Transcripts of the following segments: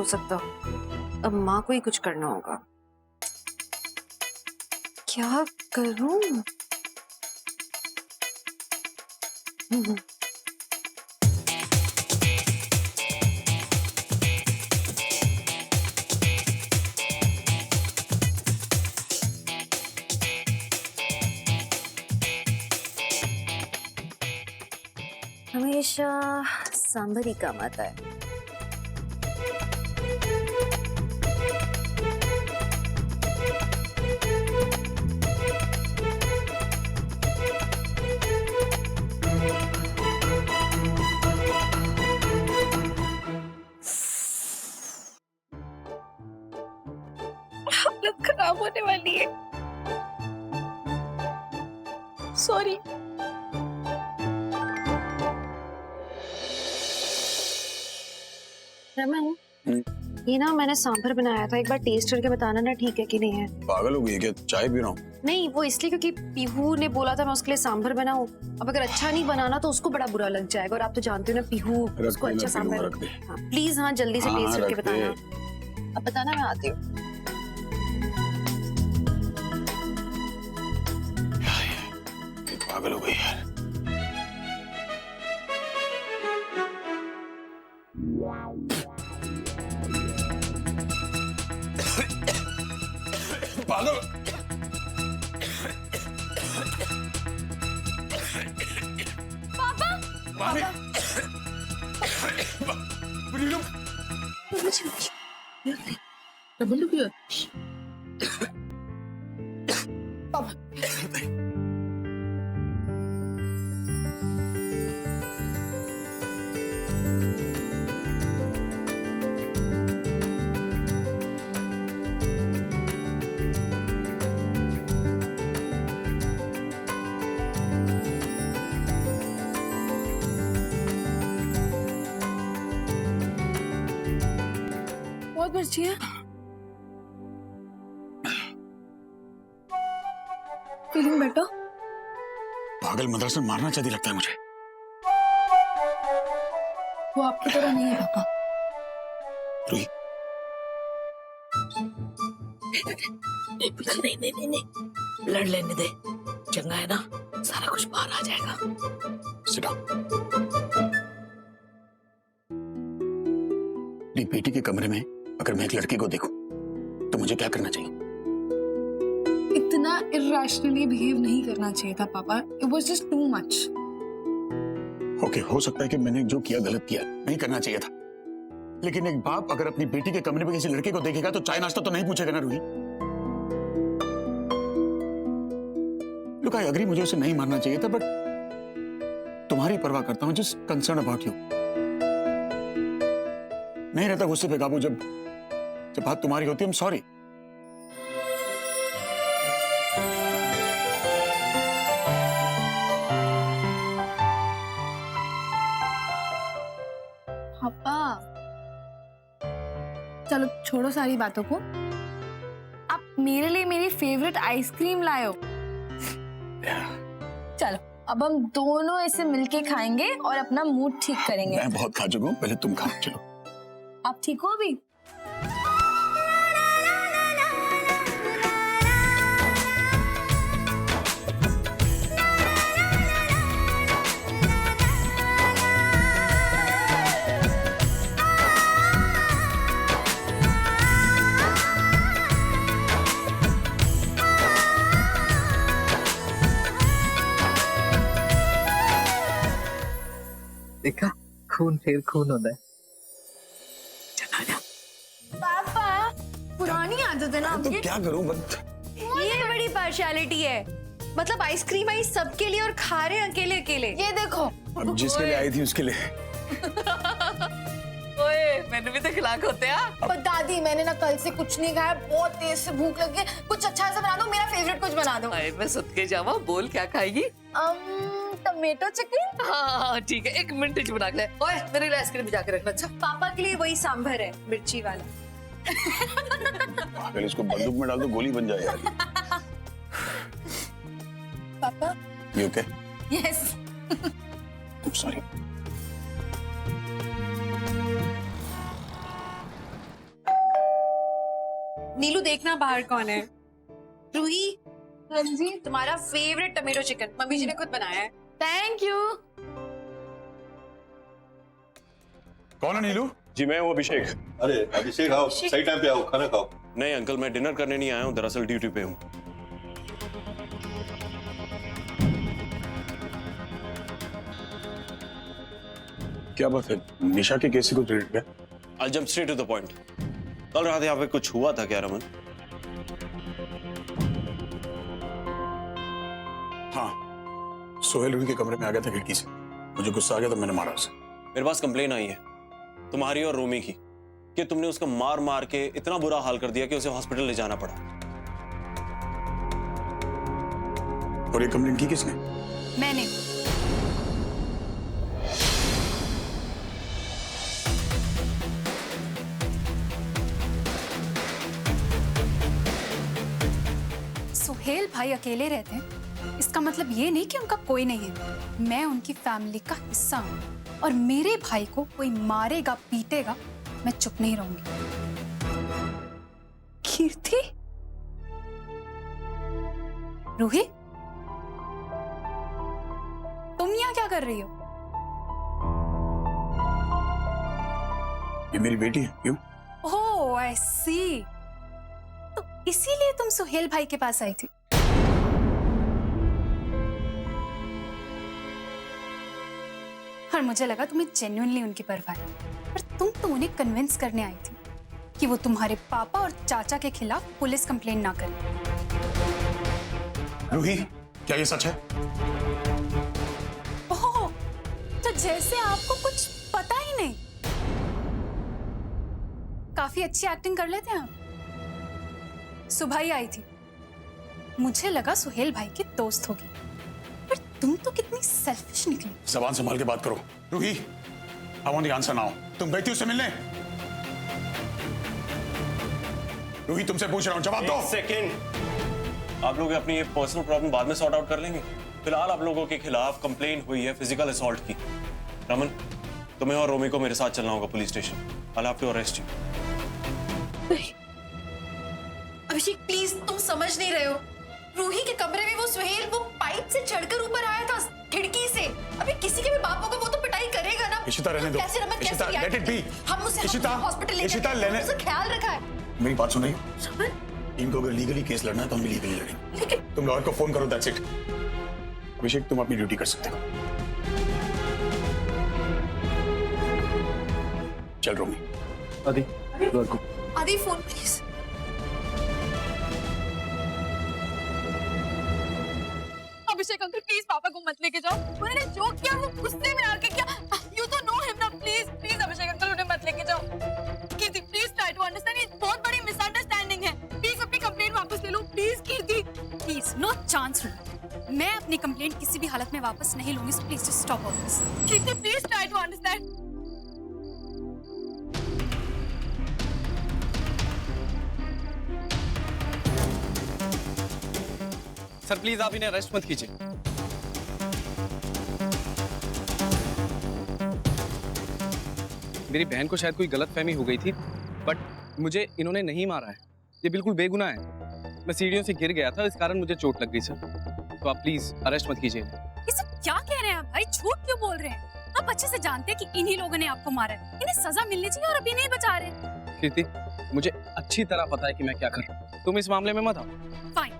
हो सकता। अब माँ को ही कुछ करना होगा। क्या करूं? हमेशा सांभर ही काम आता है। हालत खराब होने वाली है। सॉरी। रमन, ये ना मैंने सांभर बनाया था, एक बार टेस्ट करके बताना ना ठीक है कि नहीं है। पागल हो गई है क्या? चाय पी रहा हूँ। नहीं, वो इसलिए क्योंकि पीहू ने बोला था मैं उसके लिए सांभर बनाऊं। अब अगर अच्छा नहीं बनाना तो उसको बड़ा बुरा लग जाएगा, और आप तो जानते हो ना पीहू उसको अच्छा सांभर। हाँ, प्लीज हाँ जल्दी से टेस्ट करके बताना। अब बताना, मैं आती हूँ। पागल हो गई यार। पागल। पापा, मामी। बहुत मिर्ची है। Feeling better? पागल, मदरसा मारना चाहती लगता है मुझे। वो आपकी तरह नहीं है पापा। रुई। नहीं, ब्लड लेने दे। चंगा है ना, सारा कुछ बाहर आ जाएगा। Sit down. अपनी बेटी के कमरे में अगर मैं एक लड़की को देखूं तो मुझे क्या करना चाहिए? इतना इरैशनली बिहेव नहीं करना चाहिए था पापा। It was just too much. Okay, हो सकता है कि मैंने जो किया गलत किया, नहीं करना चाहिए था। लेकिन एक बाप अगर अपनी बेटी के कमरे में किसी लड़के को देखेगा तो चाय नाश्ता तो नहीं पूछेगा ना रूही। लुक, आई एग्री, मुझे उसे नहीं मारना चाहिए था, बट तुम्हारी परवाह करता हूं, जस्ट कंसर्न अबाउट यू। नहीं रहता गुस्से पे काबू जब बात तुम्हारी होती है। I am sorry. पापा चलो छोड़ो सारी बातों को। आप मेरे लिए मेरी फेवरेट आइसक्रीम लाए हो। चलो अब हम दोनों ऐसे मिलके खाएंगे और अपना मूड ठीक करेंगे। मैं बहुत खा चुका हूं, पहले तुम खाओ। चलो। आप ठीक हो अभी? देखा, खून फिर खून होता है। पापा पुरानी आदत है ना तो आपकी। क्या करूं, बट ये बड़ी पार्शियलिटी है। मतलब आइसक्रीम आई सबके लिए और खा रहे अकेले अकेले। ये देखो। अब जिसके लिए आई थी उसके लिए। ओए, मैंने भी तो खिलाक होते हैं। पर दादी मैंने ना कल से कुछ नहीं खाया, बहुत तेज से भूख लगी है। कुछ अच्छा सा बना दो, मेरा फेवरेट कुछ बना दो। अरे मैं सदके जावा, बोल क्या खाएगी? Tomato chicken. हाँ ठीक है, 1 मिनट बना के ले। ओए, मेरे लिए आइसक्रीम भिजा के रखना। अच्छा, पापा के लिए वही सांभर है, मिर्ची वाला। अगर इसको बंदूक में डाल दो गोली बन जाए यार। पापा You okay? Yes. I'm sorry. नीलू देखना बाहर कौन है। रूही, हाँ जी। तुम्हारा फेवरेट टमेटो चिकन मम्मी जी ने खुद बनाया है। Thank you. कौन है नीलू? जी मैं हूँ अभिषेक। अरे अभिषेक आओ, सही टाइम पे आओ, खाना खाओ। नहीं अंकल, मैं डिनर करने नहीं आया हूँ, दरअसल ड्यूटी पे हूँ। क्या बात है, निशा के केस से कुछ रिलेटेड है? I'll jump straight to the point. कल रात यहाँ पे कुछ हुआ था क्या रमन? हाँ, सोहेल रूही के कमरे में आ गया था खिड़की से। मुझे गुस्सा आ गया तो मैंने मारा उसे। मेरे पास कंप्लेन आई है तुम्हारी और रोमी की कि तुमने उसको मार मार के इतना बुरा हाल कर दिया कि उसे हॉस्पिटल ले जाना पड़ा। और ये कंप्लेंट की किसने? मैंने। सुहेल भाई अकेले रहते हैं इसका मतलब ये नहीं कि उनका कोई नहीं है। मैं उनकी फैमिली का हिस्सा हूँ और मेरे भाई को कोई मारेगा पीटेगा मैं चुप नहीं रहूंगी। कीर्ति, रूही, तुम यहाँ क्या कर रही हो? ये मेरी बेटी है। क्यों? ओह आई सी, तो इसीलिए तुम सुहेल भाई के पास आई थी। और मुझे लगा तुम्हें जेन्युइनली उनकी परवाह है, पर तुम तो उन्हें कन्विंस करने आई थी कि वो तुम्हारे पापा और चाचा के खिलाफ पुलिस कंप्लेन ना करें। रूही, क्या ये सच है? ओह, तो जैसे आपको कुछ पता ही नहीं। काफी अच्छी एक्टिंग कर लेते हैं आप। सुबह ही आई थी, मुझे लगा सुहेल भाई की दोस्त होगी, पर तुम तो कितनी सेल्फिश निकली। जबान संभाल के बात करो। Ruhi, I want the answer now. तुम गई थी उससे मिलने? रूही, तुमसे पूछ रहा हूं, जवाब दो। सेकंड, आप लोग अपनी ये पर्सनल प्रॉब्लम बाद में सॉर्ट आउट कर लेंगे। फिलहाल आप लोगों के खिलाफ कंप्लेन हुई है फिजिकल असॉल्ट की। रमन, तुम्हें और रोमी को मेरे साथ चलना होगा police station. I'll have to arrest you. Abhishek please, तुम समझ नहीं रहे हो। रूही के कमरे में वो सुहेल वो पाइप से चढ़कर ऊपर आया था खिड़की से। अभी किसी के भी बाप होगा वो तो पिटाई करेगा ना। इशिता, रहने दो। कैसे रमन, कैसे इशिता, let it be। हम उसे इशिता, हॉस्पिटल ले इशिता, जाएंगे, लेने- उसका ख्याल रखा है। मेरी बात सुन रही हो? रमन, इनको अगर लीगली केस लड़ना है तो हम लीगली लड़ेंगे। लेकिन तुम लॉयर को फोन करो, दैट्स इट। अभिषेक, तुम अपनी ड्यूटी कर सकते हो। चल रोमी। आदि, लॉयर को। आदि phone please. Abhishek uncle please पापा को मत लेके जाओ। उन्होंने जो किया वो गुस्से में आके किया। यू तो नो हिम ना। प्लीज प्लीज अभिषेक अंकल उन्हें मत लेके जाओ। कीर्ति प्लीज ट्राई टू अंडरस्टैंड, ये बहुत बड़ी मिसअंडरस्टैंडिंग है। प्लीज अपनी कंप्लेंट वापस ले लो please Kirti. Please no chance Roohi, मैं अपनी कंप्लेंट किसी भी हालत में वापस नहीं लूंगी, so please just stop all this. Kirti please try to understand. Sir please आप इन्हें अरेस्ट मत कीजिए। मेरी बहन को शायद कोई गलतफहमी हो गई थी, बट मुझे इन्होंने नहीं मारा है। ये बिल्कुल बेगुनाह है। मैं सीढ़ियों से गिर गया था, इस कारण मुझे चोट लग गई सर। तो आप प्लीज अरेस्ट मत कीजिए। ये सब क्या कह रहे हैं आप भाई? झूठ क्यों बोल रहे हैं? आप अच्छे से जानते हैं कि इन्हीं लोगों ने आपको मारा है। इन्हें सजा मिलनी चाहिए और अभी नहीं बचा रहे। कीर्ति, मुझे अच्छी तरह पता है कि मैं क्या कर रहा हूँ। तुम इस मामले में मत आओ। फाइन,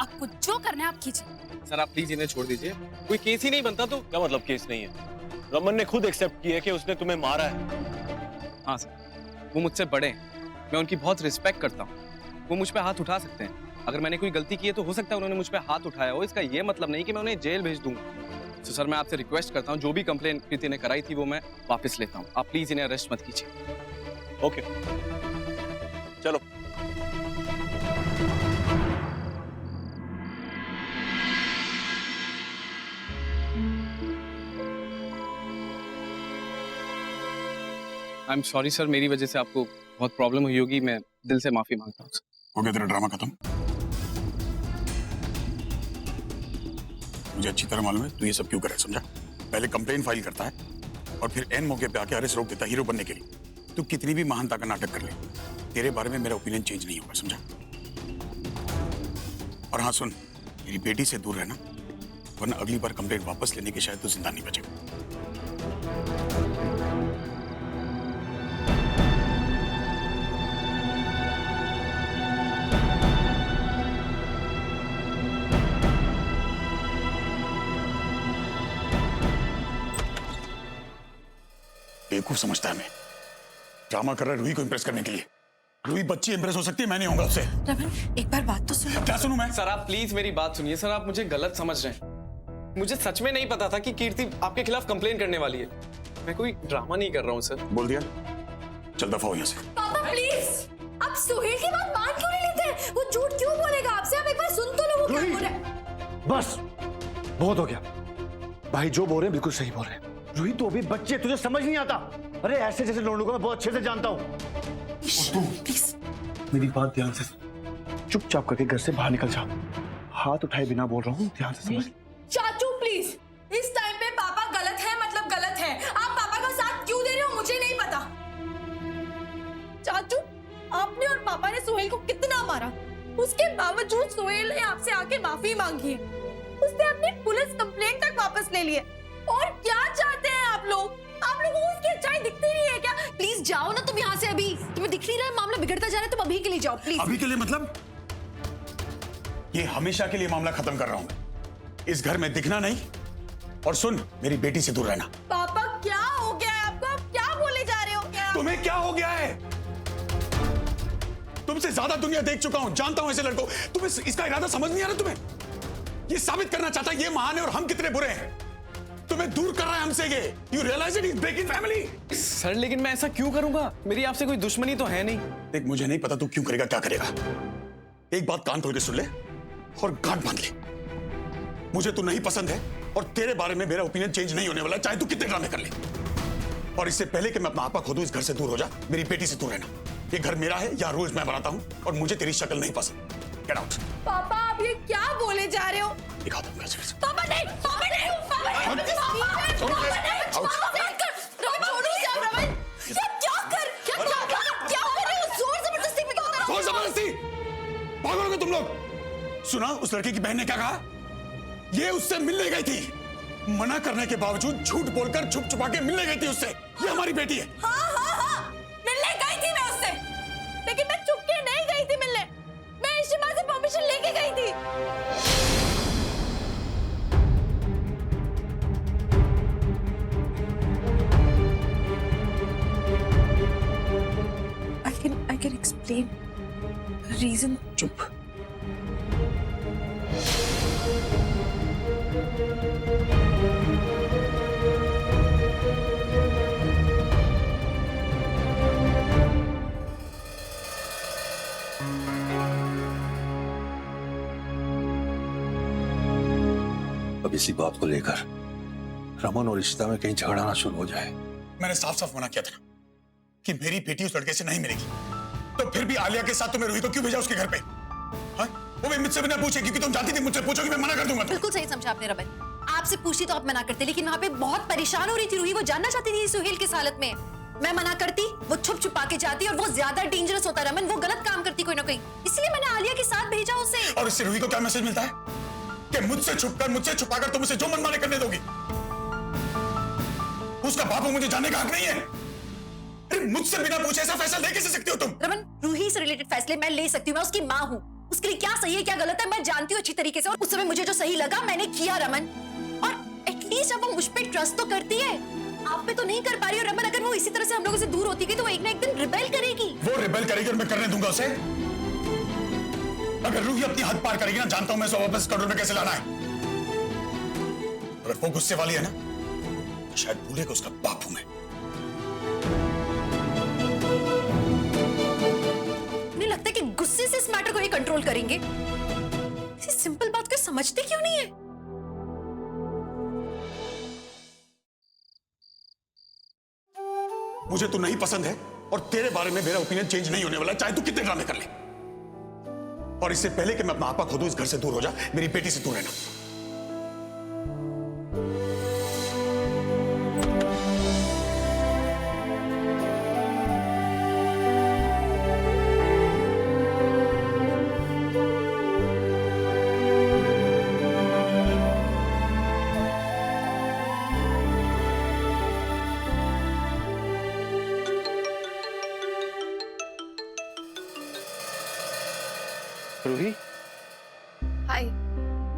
आपको जो करना है आप कीजिए। सर आप प्लीज इन्हें छोड़ दीजिए। कोई केस ही नहीं बनता तो। क्या मतलब केस नहीं है? रमन ने खुद एक्सेप्ट किया कि उसने तुम्हें मारा है। हाँ सर, वो मुझसे बड़े हैं, मैं उनकी बहुत रिस्पेक्ट करता हूँ। वो मुझ पे हाथ उठा सकते हैं। अगर मैंने कोई गलती की है तो हो सकता है उन्होंने मुझ पे हाथ उठाया हो। इसका ये मतलब नहीं कि मैं उन्हें जेल भेज दूंगा। तो सर मैं आपसे रिक्वेस्ट करता हूँ, जो भी कंप्लेन प्रीति ने कराई थी वो मैं वापस लेता हूँ। आप प्लीज इन्हें अरेस्ट मत कीजिए। ओके, चलो। आई एम सॉरी सर, मेरी वजह से आपको बहुत प्रॉब्लम हुई होगी। मैं दिल से माफी मांगता हूँ। हो गया तेरा ड्रामा खत्म? मुझे अच्छी तरह मालूम है तू ये सब क्यों करे, समझा? पहले कंप्लेन फाइल करता है और फिर एन मौके पे आके अरेस्ट रोक देता हीरो बनने के लिए। तू कितनी भी महानता का नाटक कर ले, तेरे बारे में मेरा ओपिनियन चेंज नहीं होगा, समझा? और हाँ सुन, मेरी बेटी से दूर रहना, वरना अगली बार कंप्लेंट वापस लेने के शायद तो जिंदा नहीं बचेगा। बेवकूफ समझता है मैं, ड्रामा कर रहा है रूही को इंप्रेस करने के लिए। रूही बच्ची इंप्रेस हो सकती है, मैं नहीं होऊंगा उससे। रमन एक बार बात तो सुनो। क्या सुनूं मैं? सर आप प्लीज मेरी बात सुनिए। सर आप मुझे गलत समझ रहे हैं। मुझे सच में नहीं पता था कि कीर्ति आपके खिलाफ कंप्लेन करने वाली है। मैं कोई ड्रामा नहीं कर रहा हूँ सर। बोल दिया, चल दफा हो यहाँ से। पापा प्लीज, आप सुहेल की बात मान क्यों नहीं लेते? वो झूठ क्यों बोलेगा आपसे? आप एक बार सुन तो लो वो क्या बोल रहा है। बस बहुत हो गया। भाई जो बोल रहे हैं बिल्कुल सही बोल रहे हैं। रूही तो अभी बच्चे, तुझे समझ नहीं आता। अरे ऐसे जैसे लोगों को मैं बहुत अच्छे से जानता हूँ। प्लीज मेरी बात ध्यान से चुपचाप करके घर से बाहर निकल जा। हाथ उठाए बिना बोल रहा हूँ, ध्यान से समझ। चाचू प्लीज, इस टाइम पे पापा गलत है मतलब गलत है। आप पापा का साथ क्यों दे रहे हो मुझे नहीं पता। चाचू आपने और पापा ने सोहेल को कितना मारा, उसके बावजूद सोहेल ने आपसे आके माफी मांगी है। उसने अपनी पुलिस कंप्लेंट तक वापस ले ली है। और क्या चाहते हैं आप लोग? आप लोगों को उसकी अच्छाई दिखती नहीं है क्या? प्लीज जाओ ना तुम यहाँ से अभी। तुम्हें दिख नहीं रहा है मामला बिगड़ता जा रहा है? तुम अभी के लिए जाओ प्लीज। अभी के लिए मतलब? ये हमेशा के लिए मामला खत्म कर रहा हूं मैं। इस घर में दिखना नहीं, और सुन, मेरी बेटी से दूर रहना। पापा क्या हो गया है आपको? आप क्या बोले जा रहे हो? क्या तुम्हें क्या हो गया है? तुमसे ज्यादा दुनिया देख चुका हूं, जानता हूं ऐसे लड़कों। तुम्हें इसका इरादा समझ नहीं आ रहा? तुम्हें ये साबित करना चाहता है ये महान है और हम कितने बुरे हैं। तुम्हें दूर कर रहा है हमसे ये। You realize it? He's breaking family. Sir लेकिन मैं ऐसा क्यों करूंगा? मेरी आपसे कोई दुश्मनी तो है नहीं। देख मुझे नहीं पता तू क्यों करेगा, क्या करेगा। एक बात कान खोल के सुन ले और गांठ बांध ले। मुझे तू नहीं पसंद है और तेरे बारे में मेरा ओपिनियन चेंज नहीं होने वाला, चाहे तू कितने ड्रामे कर ले। और इससे पहले कि मैं अपना आपा खो दूं, इस घर से दूर हो जा। मेरी बेटी से दूर रहना। ये घर मेरा है, या रोज मैं बनाता हूं, और मुझे तेरी शक्ल नहीं पसंद। Get out. पापा आप ये क्या बोले जा रहे हो? दिखा दूंगा सिर्फ। पापा नहीं, पापा नहीं, पापा नहीं, पापा नहीं, पापा नहीं, छोड़ो यार रमन। क्या कर रहे हो? जोर जबरदस्ती में क्यों कर रहे हो? कौन जबरदस्ती? पागल हो गए तुम लोग? सुना उस लड़के की बहन ने क्या कहा? ये उससे मिलने गई थी। मना करने के बावजूद झूठ बोलकर छुप छुपा के मिलने गई थी उससे। ये हमारी बेटी है। हाँ, मिलने गई थी मैं उससे, लेकिन मैं चुप के नहीं गई थी मिलने। मैं इशिमा से परमिशन लेके गई थी। I can explain reason. चुप। अब इसी बात को लेकर रमन और इशिता में कहीं झगड़ा ना शुरू हो जाए। मैंने साफ साफ मना किया था ना कि मेरी बेटी उस लड़के से नहीं मिलेगी। तो फिर भी आलिया के साथ तुम्हें रूही को क्यों भेजा उसके घर पे? हाँ? वो भी मुझसे बिना पूछे, क्योंकि तुम जानती थी मुझसे पूछोगी मैं मना कर दूंगा। बिल्कुल सही समझा आपने रमन। आपसे पूछती तो आप मना करते, लेकिन वहाँ पे बहुत परेशान हो रही थी रूही। वो जानना चाहती थी सुहेल किस हालत में। मैं मना करती, वो छुप छुपा के जाती, और वो ज्यादा डेंजरस होता रमन। वो गलत काम करती कोई ना कोई, इसलिए मैंने आलिया के साथ भेजा उसे। और इससे रूही को क्या मैसेज मिलता है कि मुझसे छुपाकर तुम उसे जो मनमाने करने दोगी? उसका बाप हो, मुझे जानने का हक नहीं है। अरे मुझसे बिना पूछे ऐसा फैसला ले कैसे सकती हो तुम? रमन रूही से रिलेटेड फैसले मैं ले सकती हूँ। मैं उसकी माँ हूँ। उसके लिए क्या सही है क्या गलत है मैं जानती हूँ अच्छी तरीके से, और उस समय मुझे जो सही लगा मैंने किया रमन। और एटलीस्ट अब वो मुझ पे ट्रस्ट तो करती है, आप पे तो नहीं कर पा रही हो रमन। अगर वो इसी तरह से हम लोगों से दूर होती गई तो वो एक ना एक दिन रिबेल करेगी। वो रिबेल करेगी और मैं करने दूंगा उसे। अगर रूही अपनी हद पार करेगी ना, जानता हूं मैं उसे वापस कंट्रोल में कैसे लाना है। अगर वो गुस्से वाली है ना, तो शायद भूले को उसका बाप हूं मैं। मुझे लगता है कि गुस्से से इस मैटर को ये कंट्रोल करेंगे। इस सिंपल बात को समझते क्यों नहीं है? मुझे तू नहीं पसंद है और तेरे बारे में मेरा ओपिनियन चेंज नहीं होने वाला, चाहे तू कितने ड्रामे कर ले। और इससे पहले कि मैं अपना आपा खो दूं, इस घर से दूर हो जा। मेरी बेटी से दूर रहना।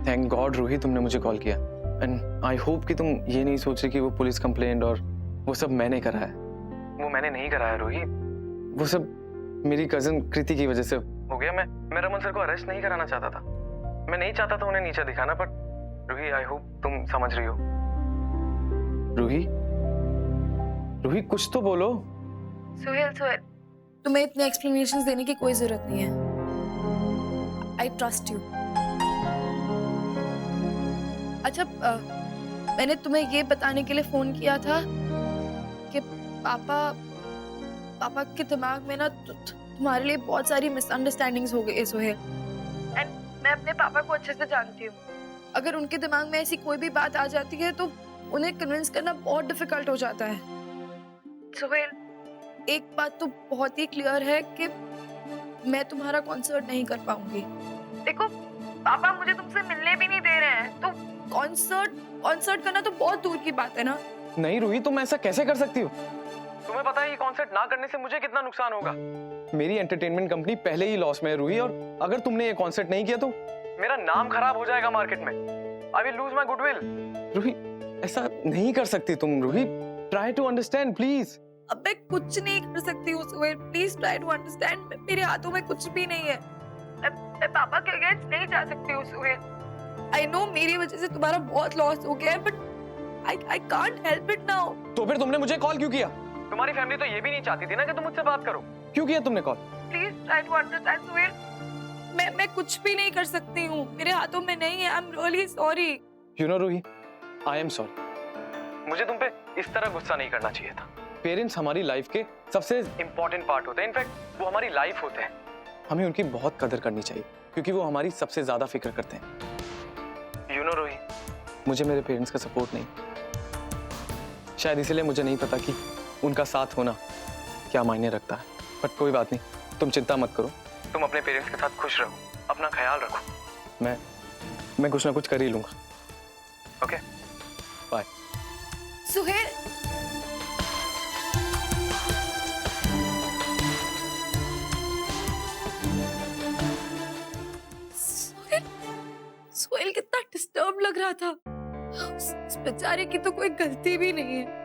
थैंक गॉड रूही तुमने मुझे कॉल किया। एंड आई होप कि तुम ये नहीं सोच रही कि वो पुलिस कंप्लेंट और वो सब मैंने करा है। वो मैंने नहीं कराया रूही, वो सब मेरी कजन कृति की वजह से हो गया। मैं रमन सर को अरेस्ट नहीं कराना चाहता था, मैं नहीं चाहता था उन्हें नीचा दिखाना, पर रूही आई होप तुम समझ रही हो। रूही, रूही कुछ तो बोलो। सुहेल, तुम्हें इतने एक्सप्लेनेशंस देने की कोई जरूरत नहीं है। I trust you. अच्छा, मैंने तुम्हें ये बताने के लिए फोन किया था कि पापा के दिमाग में ना तुम्हारे लिए बहुत सारी मिसअंडरस्टैंडिंग्स हो गई सुहेल। एंड मैं अपने पापा को अच्छे से जानती हूँ। अगर उनके दिमाग में ऐसी कोई भी बात आ जाती है तो उन्हें कन्विंस करना बहुत डिफिकल्ट हो जाता है। सुहेल, एक बात तो बहुत ही क्लियर है कि मैं तुम्हारा कॉन्सर्ट नहीं कर पाऊंगी। देखो, पापा मुझे तुमसे मिलने भी नहीं दे रहे हैं, तो कॉन्सर्ट करना तो बहुत दूर की बात है ना। नहीं रूही, तुम ऐसा कैसे कर सकती हो? तुम्हें पता है ये कॉन्सर्ट ना करने से मुझे कितना नुकसान होगा। मेरी एंटरटेनमेंट कंपनी पहले ही लॉस में है रूही, और अगर तुमने ये कॉन्सर्ट नहीं किया तो मेरा नाम खराब हो जाएगा मार्केट में। I will lose my goodwill. Ruhi, ऐसा नहीं कर सकती तुम। Ruhi, try to understand please. अब मैं कुछ नहीं कर सकती हूँ Suhail, please try to understand. मेरे हाथों में कुछ भी नहीं है। मैं पापा के अगेंस्ट नहीं जा सकती हूँ सुहेल। आई नो मेरी वजह से तुम्हारा बहुत लॉस हो गया है, but I can't help it now. तो फिर तुमने मुझे कॉल क्यों किया? तुम्हारी फैमिली तो ये भी नहीं चाहती थी ना कि तुम मुझसे बात करो। क्यों किया तुमने call? Please try to understand Suhail. मैं कुछ भी नहीं कर सकती हूँ, मेरे हाथों में नहीं है। I am really sorry. You know Ruhi, I am sorry. मुझे तुम पे इस तरह गुस्सा नहीं करना चाहिए था। पेरेंट्स हमारी लाइफ के सबसे इंपॉर्टेंट पार्ट होते हैं। इनफैक्ट वो हमारी लाइफ होते हैं। हमें उनकी बहुत कदर करनी चाहिए क्योंकि वो हमारी सबसे ज्यादा फिक्र करते हैं। यू नो रूही, मुझे मेरे पेरेंट्स का सपोर्ट नहीं, शायद इसलिए मुझे नहीं पता कि उनका साथ होना क्या मायने रखता है। बट कोई बात नहीं, तुम चिंता मत करो। तुम अपने पेरेंट्स के साथ खुश रहो, अपना ख्याल रखो। मैं कुछ ना कुछ कर ही लूंगा। Okay, bye. सुहेल, सुहेल कितना डिस्टर्ब लग रहा था। उस बेचारे की तो कोई गलती भी नहीं है।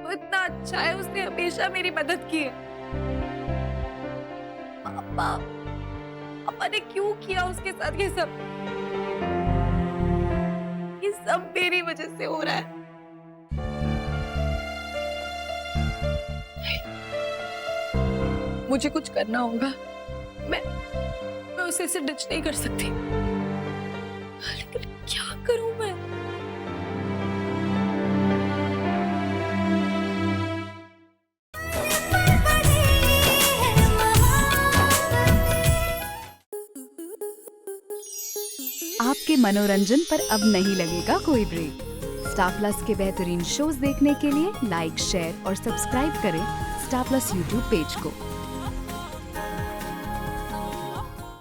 वो इतना अच्छा है, उसने हमेशा मेरी मदद की है। पापा ने क्यों किया उसके साथ ये सब? ये सब मेरी वजह से हो रहा है। मुझे कुछ करना होगा। मैं उसे ऐसे डिच नहीं कर सकती। लेकिन क्या करूं मैं? आपके मनोरंजन पर अब नहीं लगेगा कोई ब्रेक। स्टार प्लस के बेहतरीन शोज देखने के लिए लाइक, शेयर और सब्सक्राइब करें स्टार प्लस यूट्यूब पेज को।